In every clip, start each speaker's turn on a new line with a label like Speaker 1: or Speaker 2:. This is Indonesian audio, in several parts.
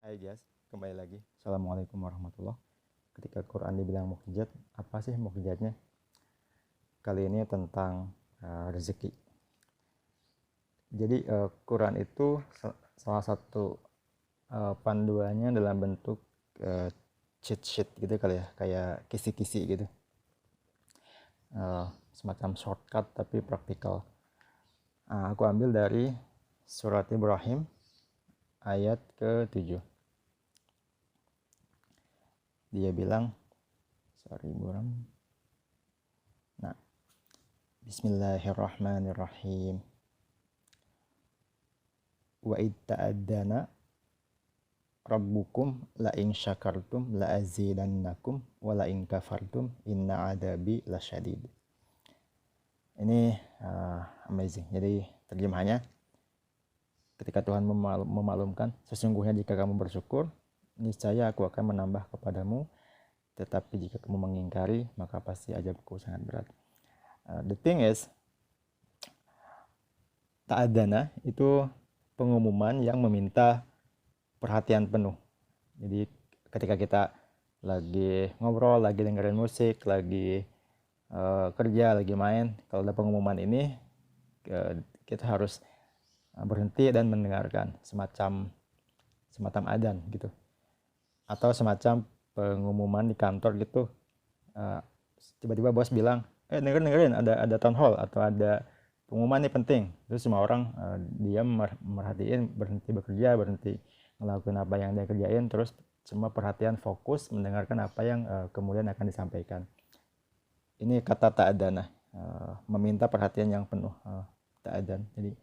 Speaker 1: Hai guys, kembali lagi. Assalamualaikum warahmatullahi. Ketika Quran dibilang mukjizat, apa sih mukjizatnya? Kali ini tentang rezeki. Jadi Quran itu salah satu panduannya dalam bentuk cheat sheet gitu kali ya, kayak kisi-kisi gitu. Semacam shortcut tapi praktikal. Aku ambil dari surat Ibrahim ayat ke-7. Dia bilang, Nah, Bismillahirrahmanirrahim. Wa itta'adana rabbukum la in syakartum la azidannakum wa la in kafartum inna adabi lasyadid. Ini amazing. Jadi terjemahannya, ketika Tuhan memaklumkan, sesungguhnya jika kamu bersyukur, niscaya aku akan menambah kepadamu, tetapi jika kamu mengingkari, maka pasti azabku sangat berat. The thing is, ta'adana itu pengumuman yang meminta perhatian penuh. Jadi ketika kita lagi ngobrol, lagi dengerin musik, lagi kerja, lagi main, kalau ada pengumuman ini, kita harus berhenti dan mendengarkan, semacam adzan gitu, atau semacam pengumuman di kantor gitu. Tiba-tiba bos bilang, dengerin ada town hall atau ada pengumuman nih penting. Terus semua orang diam, merhatiin, berhenti bekerja, berhenti ngelakuin apa yang dia kerjain, terus semua perhatian fokus mendengarkan apa yang kemudian akan disampaikan. Ini kata ta'adana, meminta perhatian yang penuh, ta'adan. Jadi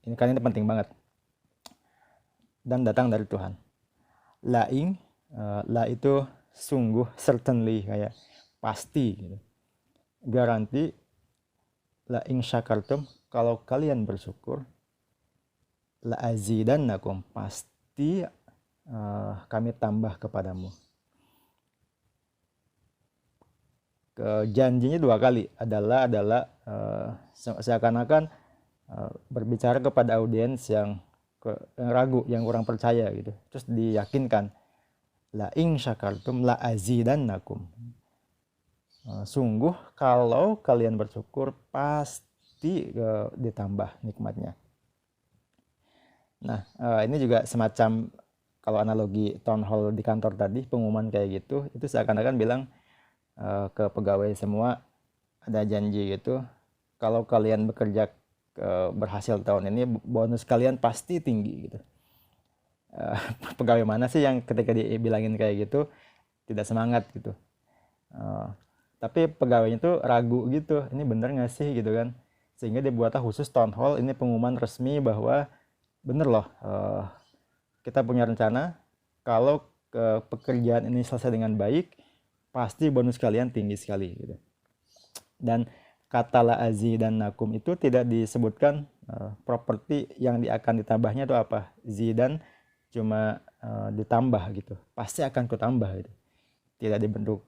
Speaker 1: ini kan ini penting banget dan datang dari Tuhan. La'ing, la itu sungguh, certainly, kayak pasti gitu. Garanti. La in syakartum, kalau kalian bersyukur, la azidannakum, pasti kami tambah kepadamu. Janjinya dua kali, adalah seakan-akan berbicara kepada audiens yang ragu, yang kurang percaya gitu. Terus diyakinkan, la in syakartum la azidannakum. Sungguh kalau kalian bersyukur pasti ditambah nikmatnya. Nah, ini juga semacam, kalau analogi town hall di kantor tadi, pengumuman kayak gitu, itu seakan-akan bilang ke pegawai semua, ada janji gitu, kalau kalian bekerja berhasil tahun ini, bonus kalian pasti tinggi gitu. Pegawai mana sih yang ketika dibilangin kayak gitu tidak semangat gitu? Tapi pegawainya tuh ragu gitu, ini bener gak sih gitu kan, sehingga dibuatlah khusus town hall, ini pengumuman resmi bahwa bener loh, kita punya rencana, kalau pekerjaan ini selesai dengan baik, pasti bonus kalian tinggi sekali gitu. Dan kata la azidannakum itu tidak disebutkan properti yang akan ditambahnya itu apa, zidan cuma ditambah gitu, pasti akan kutambah gitu. Tidak dibentuk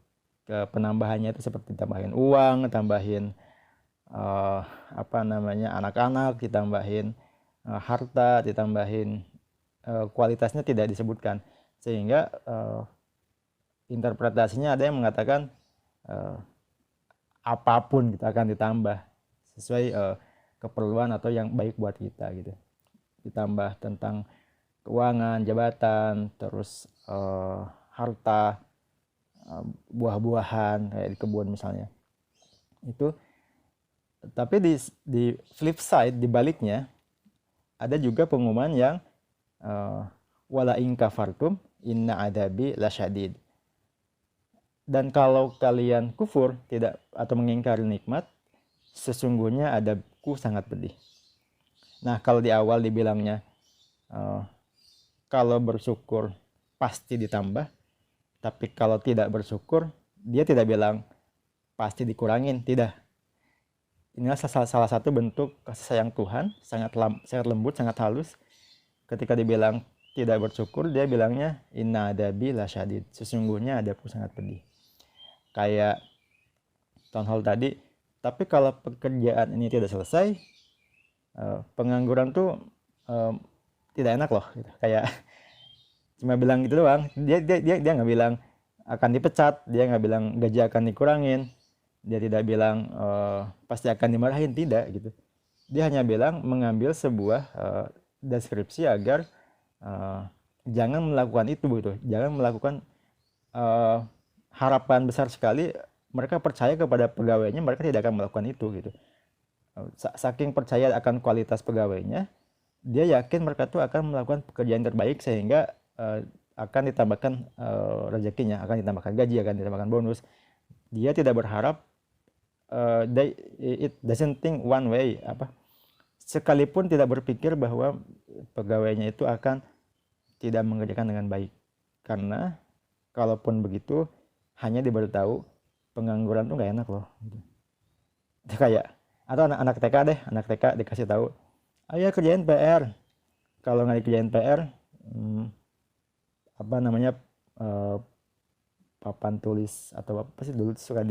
Speaker 1: penambahannya itu seperti tambahin uang, tambahin anak-anak, ditambahin harta, ditambahin kualitasnya tidak disebutkan, sehingga interpretasinya ada yang mengatakan apapun kita akan ditambah sesuai keperluan atau yang baik buat kita gitu. Ditambah tentang keuangan, jabatan, terus harta, buah-buahan kayak di kebun misalnya itu. Tapi di flip side, di baliknya, ada juga pengumuman yang wala in kafartum inna adabi lasyadid, dan kalau kalian kufur, tidak atau mengingkari nikmat, sesungguhnya adabku sangat pedih. Nah, kalau di awal dibilangnya kalau bersyukur pasti ditambah, tapi kalau tidak bersyukur, dia tidak bilang pasti dikurangin, tidak. Inilah salah satu bentuk kasih sayang Tuhan, sangat lembut, sangat halus. Ketika dibilang tidak bersyukur, dia bilangnya inna adabi lasyadid, sesungguhnya adabku sangat pedih. Kayak town hall tadi, tapi kalau pekerjaan ini tidak selesai, pengangguran tuh tidak enak loh gitu. Kayak Cuma bilang gitu doang. Dia nggak bilang akan dipecat, dia nggak bilang gaji akan dikurangin, dia tidak bilang pasti akan dimarahin, tidak gitu. Dia hanya bilang mengambil sebuah deskripsi agar eh, jangan melakukan itu gitu, jangan melakukan eh, harapan besar sekali mereka percaya kepada pegawainya, mereka tidak akan melakukan itu gitu. Saking percaya akan kualitas pegawainya, dia yakin mereka tuh akan melakukan pekerjaan terbaik sehingga akan ditambahkan rezekinya, akan ditambahkan gaji, akan ditambahkan bonus. Dia tidak berharap it doesn't think one way, sekalipun tidak berpikir bahwa pegawainya itu akan tidak mengerjakan dengan baik. Karena kalaupun begitu hanya diberitahu pengangguran tuh nggak enak loh. Itu kayak atau anak-anak TK deh, anak TK dikasih tahu, ayo kerjain PR. Kalau nggak dikerjain PR, eh, papan tulis atau apa sih dulu suka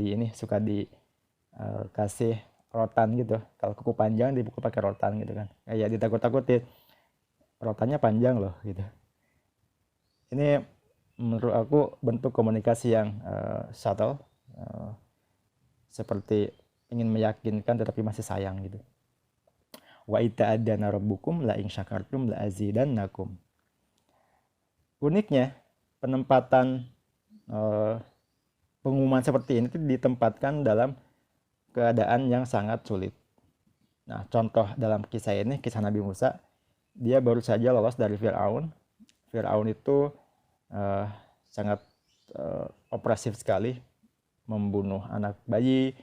Speaker 1: dikasih rotan gitu. Kalau kuku panjang dipukul pakai rotan gitu kan. Kayak ditakut-takutin, rotannya panjang loh gitu. Ini menurut aku bentuk komunikasi yang subtle, seperti ingin meyakinkan tetapi masih sayang gitu. Wa ita'adana rabbukum la in syakartum la azidannakum. Uniknya penempatan pengumuman seperti ini ditempatkan dalam keadaan yang sangat sulit. Nah, contoh dalam kisah ini, kisah Nabi Musa, dia baru saja lolos dari Fir'aun. Fir'aun itu sangat opresif sekali, membunuh anak bayi,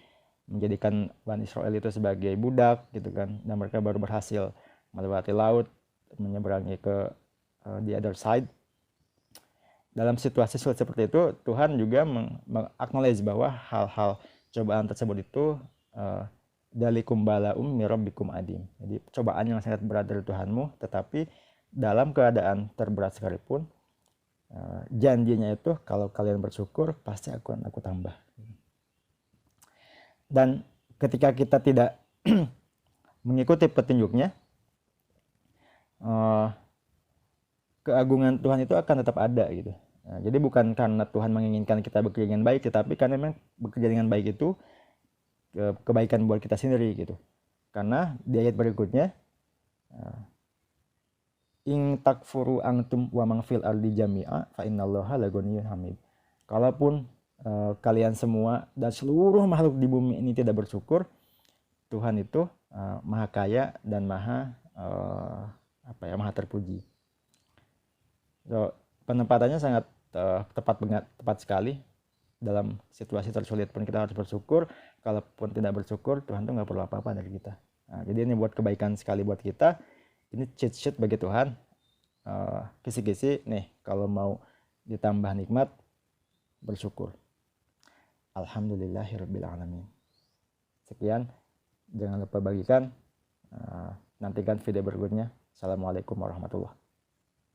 Speaker 1: menjadikan Bani Israel itu sebagai budak gitu kan, dan mereka baru berhasil melewati laut, menyeberangi ke the other side. Dalam situasi sulit seperti itu, Tuhan juga meng-acknowledge bahwa hal-hal cobaan tersebut itu dalikum bala'um mirabbikum adim. Jadi cobaan yang sangat berat dari Tuhanmu, tetapi dalam keadaan terberat sekalipun, janjinya itu kalau kalian bersyukur pasti aku tambah. Dan ketika kita tidak mengikuti petunjuknya, keagungan Tuhan itu akan tetap ada gitu. Nah, jadi bukan karena Tuhan menginginkan kita bekerja dengan baik, tetapi karena memang bekerja dengan baik itu kebaikan buat kita sendiri gitu. Karena di ayat berikutnya, in takfuru antum wa man fil ardi jami'a fa innallaha laghaniyyun hamid. Kalaupun kalian semua dan seluruh makhluk di bumi ini tidak bersyukur, Tuhan itu maha kaya dan maha terpuji. So, penempatannya sangat tepat sekali. Dalam situasi tersulit pun kita harus bersyukur. Kalaupun tidak bersyukur, Tuhan tuh nggak perlu apa-apa dari kita. Nah, jadi ini buat kebaikan sekali buat kita. Ini cheat sheet bagi Tuhan. Kisi-kisi nih, kalau mau ditambah nikmat, bersyukur. Alhamdulillahirrabbilalamin. Sekian, jangan lupa bagikan. Nantikan video berikutnya. Assalamualaikum warahmatullahi wabarakatuh.